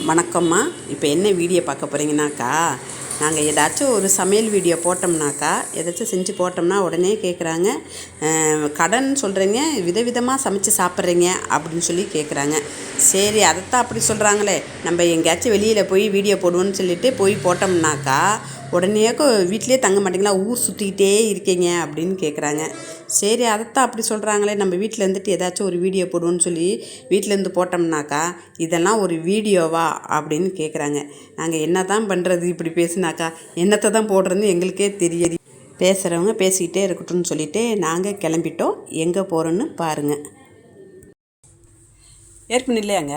வணக்கம்மா. இப்போ என்ன வீடியோ பார்க்க போகிறீங்கனாக்கா, நாங்கள் ஏதாச்சும் ஒரு சமையல் வீடியோ போட்டோம்னாக்கா, ஏதாச்சும் செஞ்சு போட்டோம்னா உடனே கேட்குறாங்க, கடன் சொல்கிறீங்க, விதவிதமாக சமைச்சு சாப்பிட்றீங்க அப்படின்னு சொல்லி கேட்குறாங்க. சரி, அதைத்தான் அப்படி சொல்கிறாங்களே, நம்ம எங்கேயாச்சும் வெளியில் போய் வீடியோ போடுவோன்னு சொல்லிட்டு போய் போட்டோம்னாக்கா உடனேக்கும் வீட்டிலே தங்க மாட்டிங்களா, ஊர் சுற்றிக்கிட்டே இருக்கீங்க அப்படின்னு கேட்குறாங்க. சரி, அதைத்தான் அப்படி சொல்கிறாங்களே, நம்ம வீட்டில் இருந்துட்டு ஏதாச்சும் ஒரு வீடியோ போடுவோன்னு சொல்லி வீட்டிலேருந்து போட்டோம்னாக்கா இதெல்லாம் ஒரு வீடியோவா அப்படின்னு கேட்குறாங்க. நாங்கள் என்ன தான் பண்ணுறது, இப்படி பேசுனாக்கா என்னத்தை தான் போடுறதுன்னு எங்களுக்கே தெரியாது. பேசுகிறவங்க பேசிக்கிட்டே இருக்கட்டும்னு சொல்லிவிட்டு நாங்கள் கிளம்பிட்டோம். எங்கே போகிறோன்னு பாருங்கள். ஏற்பின் இல்லையாங்க?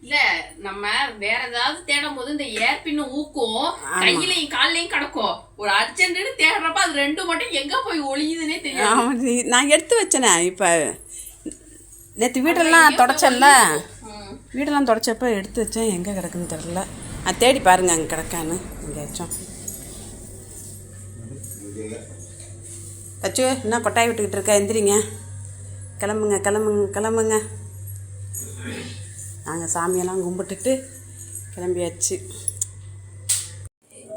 இல்ல, நம்ம வேற ஏதாவது தேடும் போது இந்த ஏற்பின்னு ஊக்கும் கையிலையும் காலையும் கிடக்கும். ஒரு அர்ஜென்ட்னு தேடுறப்ப அது ரெண்டு மட்டும் எங்க போய் ஒளியுதுன்னே தெரியாது. நான் எடுத்து வச்சேனே. இப்போ நேற்று வீடெல்லாம் தொடச்சேன்ல, வீடெல்லாம் தொடச்சப்போ எடுத்து வச்சேன். எங்கே கிடக்குன்னு தெரில, அது தேடி பாருங்க அங்கே கிடக்கான்னு. எங்கேயாச்சும் தச்சு என்ன கொட்டாய் விட்டுக்கிட்டு இருக்கா, எந்திரிங்க, கிளம்புங்க கிளம்புங்க கிளம்புங்க. நாங்கள் சாமியெல்லாம் கும்பிட்டுட்டு கிளம்பியாச்சு.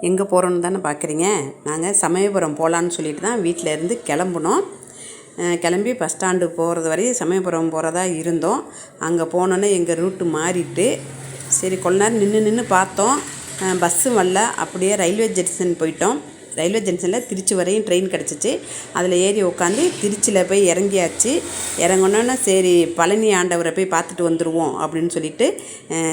எங்கே போகிறோன்னு தானே பார்க்குறீங்க. நாங்கள் சமயபுரம் போகலான்னு சொல்லிட்டு தான் வீட்டில் இருந்து கிளம்புனோம். கிளம்பி பஸ் ஸ்டாண்டு போகிறது வரையும் சமயபுரம் போகிறதா இருந்தோம். அங்கே போனோன்னே எங்கள் ரூட்டு மாறிட்டு, சரி கொஞ்ச நேரம் நின்று பார்த்தோம், பஸ்ஸும் வரல. அப்படியே ரயில்வே ஜங்ஷன் போயிட்டோம். ரயில்வே ஜங்ஷனில் திருச்சி வரையும் ட்ரெயின் கிடச்சிச்சு. அதில் ஏறி உட்காந்து திருச்சியில் போய் இறங்கியாச்சு. இறங்கினோன்னே சரி பழனி ஆண்டவரை போய் பார்த்துட்டு வந்துடுவோம் அப்படின்னு சொல்லிட்டு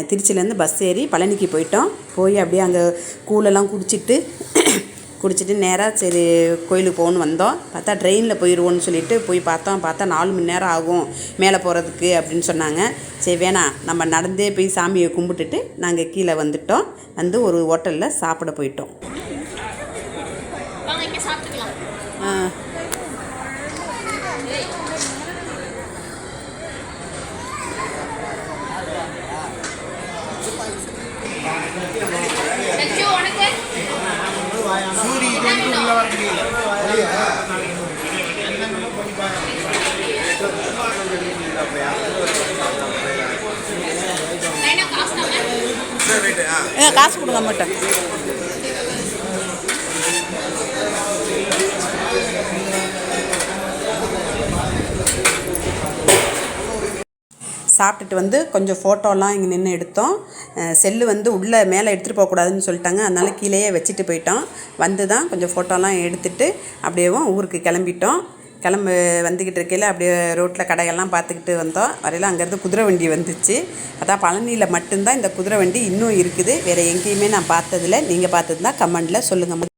திருச்சியிலேருந்து பஸ் ஏறி பழனிக்கு போயிட்டோம். போய் அப்படியே அங்கே கூழெல்லாம் குடிச்சிட்டு நேராக சரி கோயிலுக்கு போகணுன்னு வந்தோம். பார்த்தா ட்ரெயினில் போயிடுவோன்னு சொல்லிட்டு போய் பார்த்தா 4 மணி நேரம் ஆகும் மேலே போகிறதுக்கு அப்படின்னு சொன்னாங்க. சரி வேணாம், நம்ம நடந்தே போய் சாமியை கும்பிட்டுட்டு நாங்கள் கீழே வந்துட்டோம். வந்து ஒரு ஹோட்டலில் சாப்பிட போயிட்டோம். காசு கொடுக்க மாட்டேன். சாப்பிட்டுட்டு வந்து கொஞ்சம் ஃபோட்டோலாம் இங்கே நின்று எடுத்தோம். செல்லு வந்து உள்ளே மேலே எடுத்துகிட்டு போகக்கூடாதுன்னு சொல்லிட்டாங்க. அதனால் கீழேயே வச்சுட்டு போயிட்டோம். வந்து தான் கொஞ்சம் ஃபோட்டோலாம் எடுத்துகிட்டு அப்படியேவும் ஊருக்கு கிளம்பிட்டோம். வந்துக்கிட்டு இருக்கையில் அப்படியே ரோட்டில் கடையெல்லாம் பார்த்துக்கிட்டு வந்தோம். வரையில் அங்கேருந்து குதிரை வண்டி வந்துச்சு. அதான் பழனியில் மட்டும்தான் இந்த குதிரை வண்டி இன்னும் இருக்குது. வேறு எங்கேயுமே நான் பார்த்ததில்ல. நீங்கள் பார்த்ததுனா கமெண்டில் சொல்லுங்கள்.